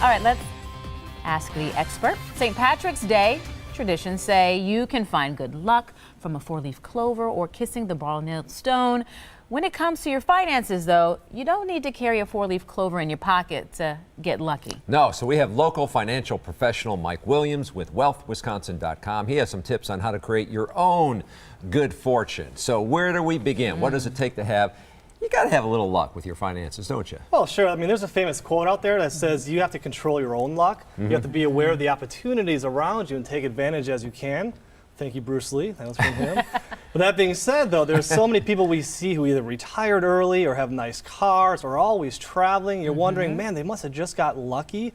All right, let's ask the expert. St. Patrick's Day traditions say you can find good luck from a four-leaf clover or kissing the Blarney Stone. When it comes to your finances, though, you don't need to carry a four-leaf clover in your pocket to get lucky. No, so we have local financial professional Mike Williams with wealthwisconsin.com. He has some tips on how to create your own good fortune. So where do we begin? What does it take to have? You got to have a little luck with your finances, don't you? Well, sure. I mean, there's a famous quote out there that says you have to control your own luck. You have to be aware of the opportunities around you and take advantage as you can. Thank you, Bruce Lee. That was from him. But that being said, though, there's so many people we see who either retired early or have nice cars or are always traveling. You're wondering, man, they must have just got lucky.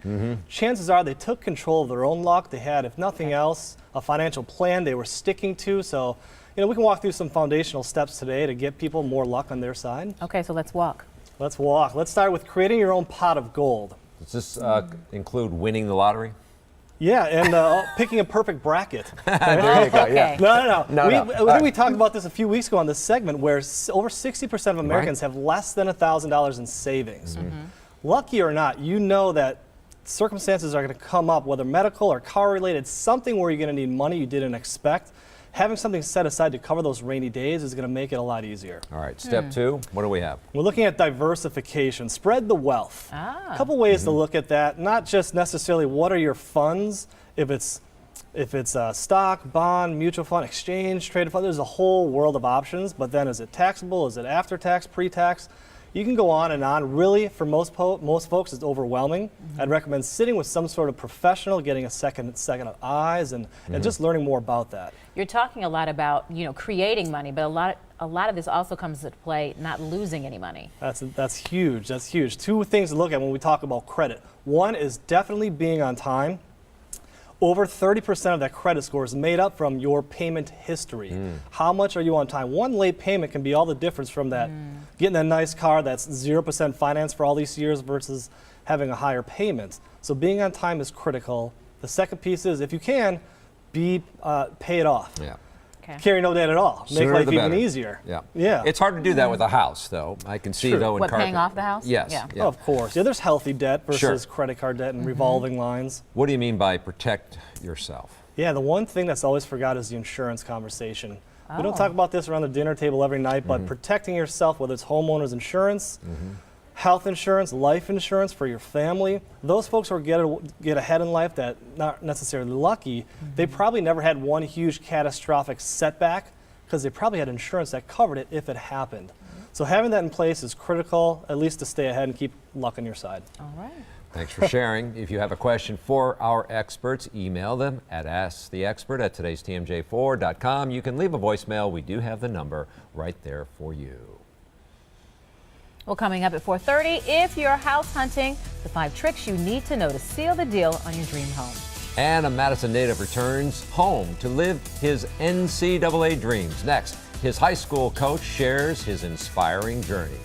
Chances are they took control of their own luck. They had, if nothing else, a financial plan they were sticking to. So, you know, we can walk through some foundational steps today to get people more luck on their side. Okay, so let's walk. Let's walk. Let's start with creating your own pot of gold. Does this include winning the lottery? Yeah, and picking a perfect bracket. There you go, yeah. No. We talked about this a few weeks ago on this segment where over 60% of Americans have less than $1,000 in savings. Lucky or not, you know that circumstances are going to come up, whether medical or car related, something where you're going to need money you didn't expect. Having something set aside to cover those rainy days is going to make it a lot easier. All right, step two, what do we have? We're looking at diversification, spread the wealth. A couple ways to look at that, not just necessarily what are your funds, if it's stock, bond, mutual fund, exchange, traded fund, there's a whole world of options, but then is it taxable, is it after tax, pre-tax? You can go on and on. Really, for most folks, it's overwhelming. I'd recommend sitting with some sort of professional, getting a second of eyes, and just learning more about that. You're talking a lot about, you know, creating money, but a lot of this also comes into play not losing any money. That's huge. That's huge. Two things to look at when we talk about credit. One is definitely being on time. Over 30% of that credit score is made up from your payment history. How much are you on time? One late payment can be all the difference from that getting a nice car that's 0% finance for all these years versus having a higher payment. So being on time is critical. The second piece is, if you can, pay it off. Yeah. Carry no debt at all. Make Sooner life the even better. easier. Yeah. It's hard to do that with a house, though. I can see, though, in What, carpet. paying off the house? Yes. Yeah. Yeah. Of course. Yeah, there's healthy debt versus credit card debt and revolving lines. What do you mean by protect yourself? Yeah, the one thing that's always forgot is the insurance conversation. We don't talk about this around the dinner table every night, but protecting yourself, whether it's homeowners insurance, health insurance, life insurance for your family, those folks who get ahead in life that not necessarily lucky, they probably never had one huge catastrophic setback because they probably had insurance that covered it if it happened. So having that in place is critical, at least to stay ahead and keep luck on your side. All right. Thanks for sharing. If you have a question for our experts, email them at asktheexpert@todaystmj4.com. You can leave a voicemail. We do have the number right there for you. Well, coming up at 4:30, if you're house hunting, the 5 tricks you need to know to seal the deal on your dream home. And a Madison native returns home to live his NCAA dreams. Next, his high school coach shares his inspiring journey.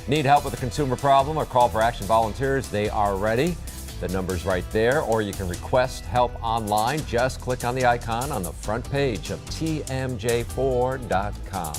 Need help with a consumer problem or call for action volunteers? They are ready. The number's right there, or you can request help online. Just click on the icon on the front page of TMJ4.com.